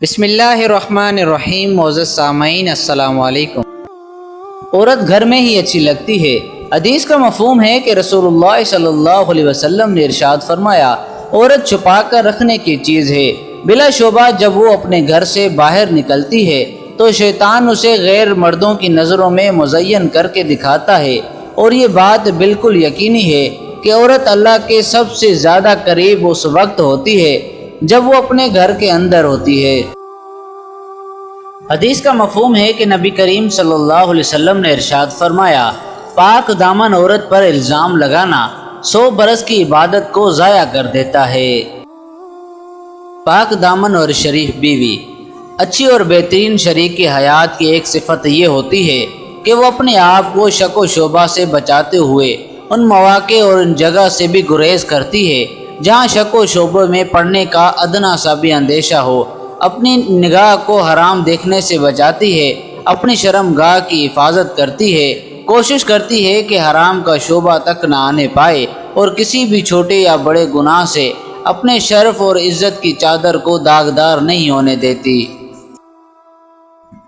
بسم اللہ الرحمن الرحیم۔ معزز سامعین السلام علیکم۔ عورت گھر میں ہی اچھی لگتی ہے۔ حدیث کا مفہوم ہے کہ رسول اللہ صلی اللہ علیہ وسلم نے ارشاد فرمایا، عورت چھپا کر رکھنے کی چیز ہے۔ بلا شبہ جب وہ اپنے گھر سے باہر نکلتی ہے تو شیطان اسے غیر مردوں کی نظروں میں مزین کر کے دکھاتا ہے، اور یہ بات بالکل یقینی ہے کہ عورت اللہ کے سب سے زیادہ قریب اس وقت ہوتی ہے جب وہ اپنے گھر کے اندر ہوتی ہے۔ حدیث کا مفہوم ہے کہ نبی کریم صلی اللہ علیہ وسلم نے ارشاد فرمایا، پاک دامن عورت پر الزام لگانا 100 برس کی عبادت کو ضائع کر دیتا ہے۔ پاک دامن اور شریف بیوی۔ اچھی اور بہترین شریک حیات کی ایک صفت یہ ہوتی ہے کہ وہ اپنے آپ کو شک و شبہ سے بچاتے ہوئے ان مواقع اور ان جگہ سے بھی گریز کرتی ہے جہاں شک و شبہ میں پڑنے کا ادنا سا بھی اندیشہ ہو، اپنی نگاہ کو حرام دیکھنے سے بچاتی ہے، اپنی شرم گاہ کی حفاظت کرتی ہے، کوشش کرتی ہے کہ حرام کا شعبہ تک نہ آنے پائے، اور کسی بھی چھوٹے یا بڑے گناہ سے اپنے شرف اور عزت کی چادر کو داغدار نہیں ہونے دیتی۔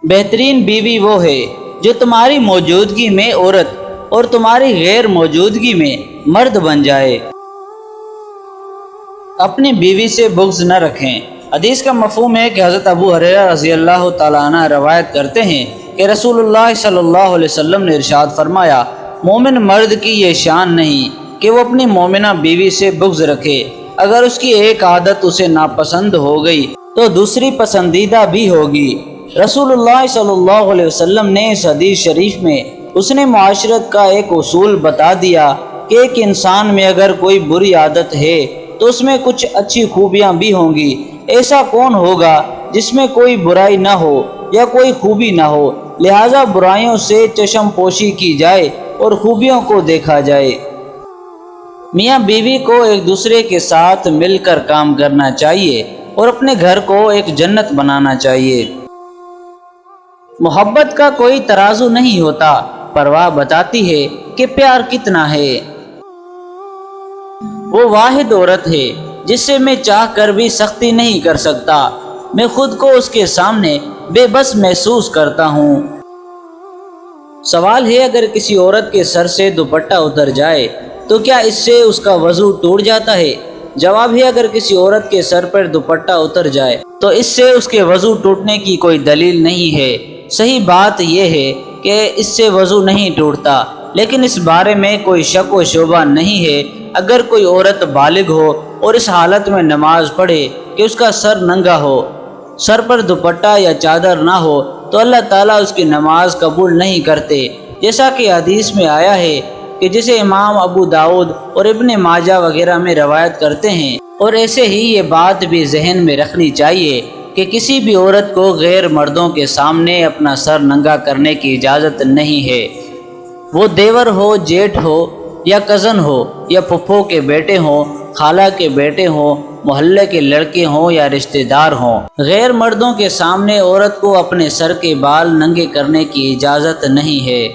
بہترین بیوی وہ ہے جو تمہاری موجودگی میں عورت اور تمہاری غیر موجودگی میں مرد بن جائے۔ اپنی بیوی سے بغض نہ رکھیں۔ حدیث کا مفہوم ہے کہ حضرت ابو ہریرہ رضی اللہ تعالیٰ عنہ روایت کرتے ہیں کہ رسول اللہ صلی اللہ علیہ وسلم نے ارشاد فرمایا، مومن مرد کی یہ شان نہیں کہ وہ اپنی مومنہ بیوی سے بغض رکھے، اگر اس کی ایک عادت اسے ناپسند ہو گئی تو دوسری پسندیدہ بھی ہوگی۔ رسول اللہ صلی اللہ علیہ وسلم نے اس حدیث شریف میں حسن معاشرت کا ایک اصول بتا دیا کہ ایک انسان میں اگر کوئی بری عادت ہے تو اس میں کچھ اچھی خوبیاں بھی ہوں گی۔ ایسا کون ہوگا جس میں کوئی برائی نہ ہو یا کوئی خوبی نہ ہو؟ لہذا برائیوں سے چشم پوشی کی جائے اور خوبیوں کو دیکھا جائے۔ میاں بیوی کو ایک دوسرے کے ساتھ مل کر کام کرنا چاہیے اور اپنے گھر کو ایک جنت بنانا چاہیے۔ محبت کا کوئی ترازو نہیں ہوتا، پرواہ بتاتی ہے کہ پیار کتنا ہے۔ وہ واحد عورت ہے جس سے میں چاہ کر بھی سختی نہیں کر سکتا، میں خود کو اس کے سامنے بے بس محسوس کرتا ہوں۔ سوال ہے، اگر کسی عورت کے سر سے دوپٹہ اتر جائے تو کیا اس سے اس کا وضو ٹوٹ جاتا ہے؟ جواب ہے، اگر کسی عورت کے سر پر دوپٹہ اتر جائے تو اس سے اس کے وضو ٹوٹنے کی کوئی دلیل نہیں ہے۔ صحیح بات یہ ہے کہ اس سے وضو نہیں ٹوٹتا، لیکن اس بارے میں کوئی شک و شبہ نہیں ہے، اگر کوئی عورت بالغ ہو اور اس حالت میں نماز پڑھے کہ اس کا سر ننگا ہو، سر پر دوپٹہ یا چادر نہ ہو، تو اللہ تعالیٰ اس کی نماز قبول نہیں کرتے، جیسا کہ حدیث میں آیا ہے کہ جسے امام ابو داؤد اور ابن ماجہ وغیرہ میں روایت کرتے ہیں۔ اور ایسے ہی یہ بات بھی ذہن میں رکھنی چاہیے کہ کسی بھی عورت کو غیر مردوں کے سامنے اپنا سر ننگا کرنے کی اجازت نہیں ہے، وہ دیور ہو، جیٹھ ہو یا کزن ہو یا پھپھو کے بیٹے ہوں، خالہ کے بیٹے ہوں، محلے کے لڑکے ہوں یا رشتہ دار ہوں۔ غیر مردوں کے سامنے عورت کو اپنے سر کے بال ننگے کرنے کی اجازت نہیں ہے۔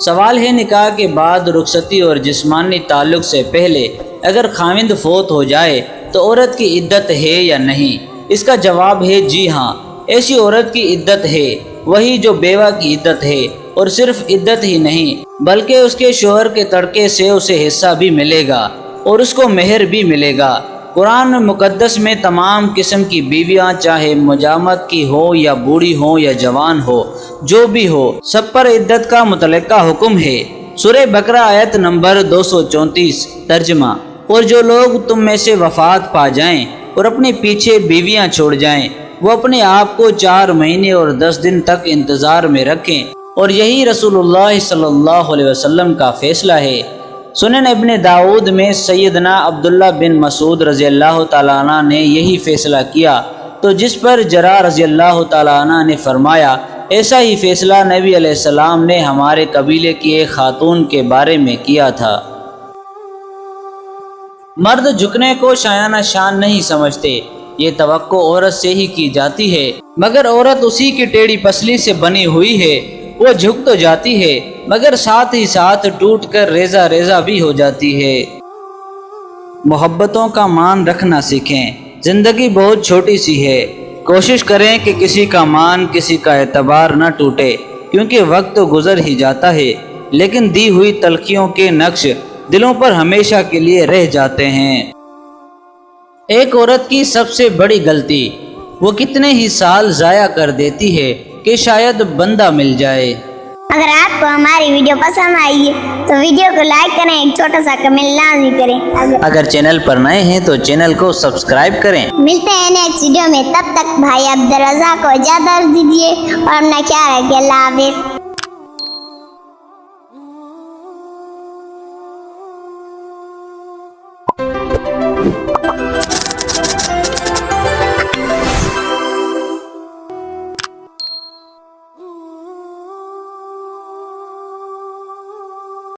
سوال ہے، نکاح کے بعد رخصتی اور جسمانی تعلق سے پہلے اگر خاوند فوت ہو جائے تو عورت کی عدت ہے یا نہیں؟ اس کا جواب ہے جی ہاں، ایسی عورت کی عدت ہے، وہی جو بیوہ کی عدت ہے، اور صرف عدت ہی نہیں بلکہ اس کے شوہر کے ترکے سے اسے حصہ بھی ملے گا اور اس کو مہر بھی ملے گا۔ قرآن مقدس میں تمام قسم کی بیویاں، چاہے مجامت کی ہو یا بوڑھی ہو یا جوان ہو، جو بھی ہو، سب پر عدت کا متعلقہ حکم ہے۔ سورہ بقرہ آیت نمبر 234 ترجمہ۔ اور جو لوگ تم میں سے وفات پا جائیں اور اپنے پیچھے بیویاں چھوڑ جائیں، وہ اپنے آپ کو 4 مہینے اور 10 دن تک انتظار میں رکھیں، اور یہی رسول اللہ صلی اللہ علیہ وسلم کا فیصلہ ہے۔ سنن ابن داؤد میں سیدنا عبداللہ بن مسعود رضی اللہ تعالیٰ عنہ نے یہی فیصلہ کیا، تو جس پر جرا رضی اللہ تعالیٰ عنہ نے فرمایا، ایسا ہی فیصلہ نبی علیہ السلام نے ہمارے قبیلے کی ایک خاتون کے بارے میں کیا تھا۔ مرد جھکنے کو شایانہ شان نہیں سمجھتے، یہ توقع عورت سے ہی کی جاتی ہے، مگر عورت اسی کی ٹیڑھی پسلی سے بنی ہوئی ہے، وہ جھک تو جاتی ہے مگر ساتھ ہی ساتھ ٹوٹ کر ریزہ ریزہ بھی ہو جاتی ہے۔ محبتوں کا مان رکھنا سیکھیں۔ زندگی بہت چھوٹی سی ہے، کوشش کریں کہ کسی کا مان، کسی کا اعتبار نہ ٹوٹے، کیونکہ وقت تو گزر ہی جاتا ہے لیکن دی ہوئی تلخیوں کے نقش دلوں پر ہمیشہ کے لیے رہ جاتے ہیں۔ ایک عورت کی سب سے بڑی غلطی وہ کتنے ہی سال ضائع کر دیتی ہے کہ شاید بندہ مل جائے۔ اگر آپ کو ہماری ویڈیو پسند آئی ہے تو ویڈیو کو لائک کریں، ایک چھوٹا سا کمنٹ لازمی کریں۔ اگر چینل پر نئے ہیں تو چینل کو سبسکرائب کریں۔ ملتے ہیں نیکسٹ ویڈیو میں، تب تک بھائی عبدالرزاق کو اجازت دیجیے اور اپنا خیال رکھیے۔ اللہ حافظ۔